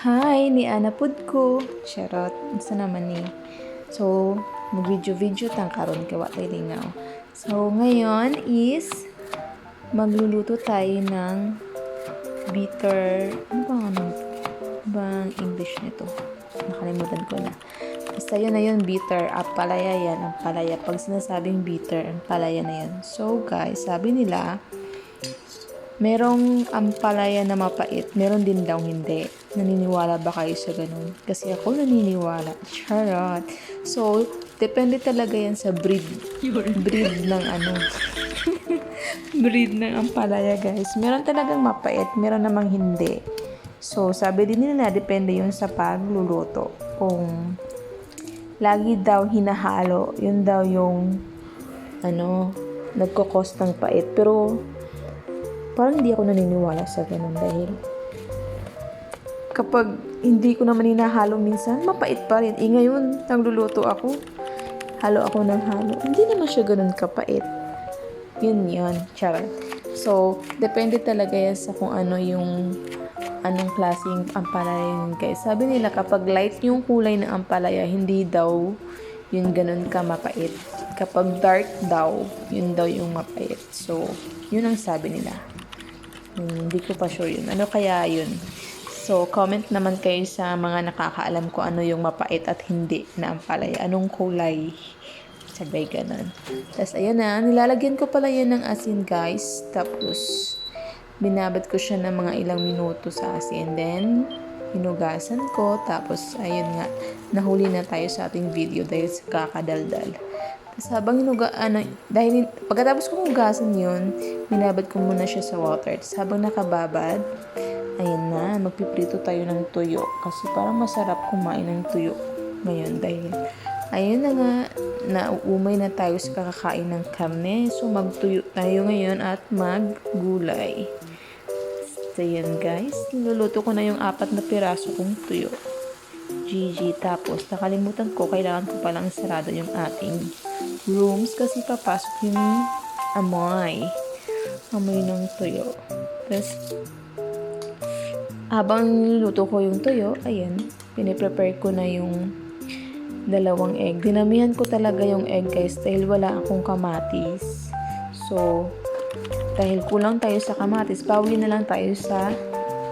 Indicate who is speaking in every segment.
Speaker 1: Hi, ni Ana Pud ko. Charot. Isa naman ni. So, mag-video-video tang karon kay wa tay lingaw. So, ngayon is magluluto tayo ng bitter. Ano bang English nito? Nakalimutan ko na. Basta yun na yun, bitter. Ampalaya yan, ampalaya. Pag sinasabing bitter, ampalaya na yan. So, guys, sabi nila, merong ampalaya na mapait, meron din daw hindi. Naniniwala ba kayo sa ganun? Kasi ako naniniwala. Charot. So, depende talaga yan sa breed. Breed ng ano. Breed ng ampalaya, guys. Meron talagang mapait, meron namang hindi. So, sabi din nila, depende yun sa pagluluto. Kung lagi daw hinahalo, yun daw yung nagkukos ng pait. Pero, parang hindi ako naniniwala sa ganun dahil kapag hindi ko naman hinahalo minsan, mapait pa rin. Ngayon, nagluluto ako, halo ako ng halo. Hindi naman siya ganun kapait. Yun, charot. So, depende talaga yan sa kung anong klaseng ampalaya yun, guys. Sabi nila kapag light yung kulay ng ampalaya, hindi daw yun ganun ka mapait. Kapag dark daw, yun daw yung mapait. So, yun ang sabi nila. Hindi ko pa sure yun. Ano kaya yun? So, comment naman kayo sa mga nakakaalam ko ano yung mapait at hindi na ampalaya. Anong kulay? Sabay ganun. Tapos, ayan na. Nilalagyan ko pala yan ng asin, guys. Tapos, binabad ko siya ng mga ilang minuto sa asin. Then, hinugasan ko. Tapos, ayun nga. Nahuli na tayo sa ating video dahil sa kakadaldal. Tapos habang dahil pagkatapos ko hugasan yun, binabad ko muna siya sa water. Tapos habang nakababad, ayun na, magpiprito tayo ng tuyo. Kasi parang masarap kumain ng tuyo ngayon dahil ayun na nga, nauumay na tayo sa kakakain ng karne. So magtuyo tayo ngayon at maggulay. So yun guys, niluluto ko na yung 4 na piraso kong tuyo. GG. Tapos, nakalimutan ko, kailangan ko palang sarado yung ating rooms kasi papasok yung amoy ng tuyo. Tapos, habang niluto ko yung tuyo, ayan, piniprepare ko na yung 2 egg. Dinamihan ko talaga yung egg, guys, dahil wala akong kamatis. So, dahil kulang tayo sa kamatis, bawi na lang tayo sa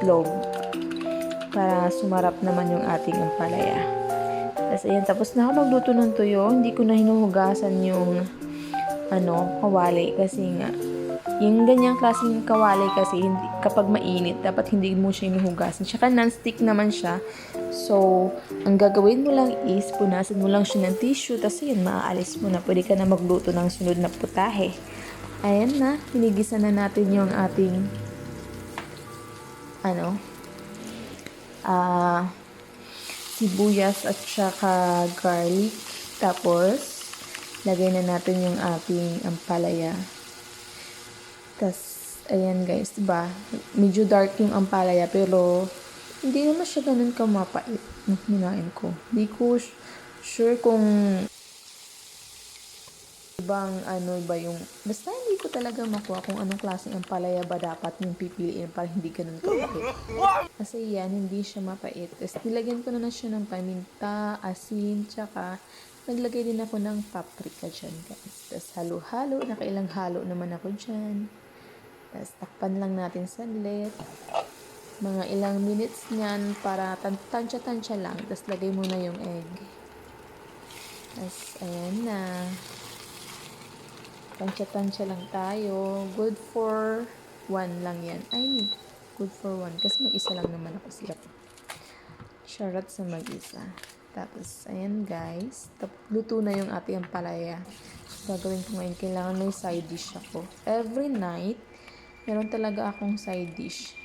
Speaker 1: itlog para sumarap naman yung ating ampalaya. Tapos ayan, tapos na ako magluto ng tuyo. Hindi ko na hinuhugasan yung kawali kasi nga yung ganyang klaseng kawali kasi kapag mainit dapat hindi mo siya hinuhugasan. Tsaka non-stick naman siya. So, ang gagawin mo lang is punasan mo lang siya ng tissue tapos yun, maaalis mo na. Pwede ka na magluto ng sunod na putahe. Ayan na, hinigisa na natin yung ating sibuyas at saka garlic. Tapos, lagay na natin yung ating ampalaya. Tapos, ayan guys, diba? Medyo dark yung ampalaya, pero hindi naman siya ganun kamapait nung hinain ko. Hindi ko sure kung ibang ba yung basta hindi ko talaga makuha kung anong klaseng ampalaya ba dapat yung pipiliin para hindi ganun kapait. Kasi yan, hindi siya mapait. Tapos nilagyan ko na siya ng paminta, asin, tsaka naglagay din ako ng paprika dyan, guys. Tapos halo-halo, nakailang halo naman ako dyan. Tapos takpan lang natin saglit. Mga ilang minutes niyan para tansya-tansya lang. Tapos lagay mo na yung egg. Tapos ayan na. Tansya-tansya lang tayo. Good for 1 lang yan. Good for 1. Kasi mag-isa lang naman ako siya. Charot sa mag-isa. Tapos, ayan guys. Luto na yung ating ampalaya. Gagawin ko ngayon. Kailangan may side dish ako. Every night, meron talaga akong side dish.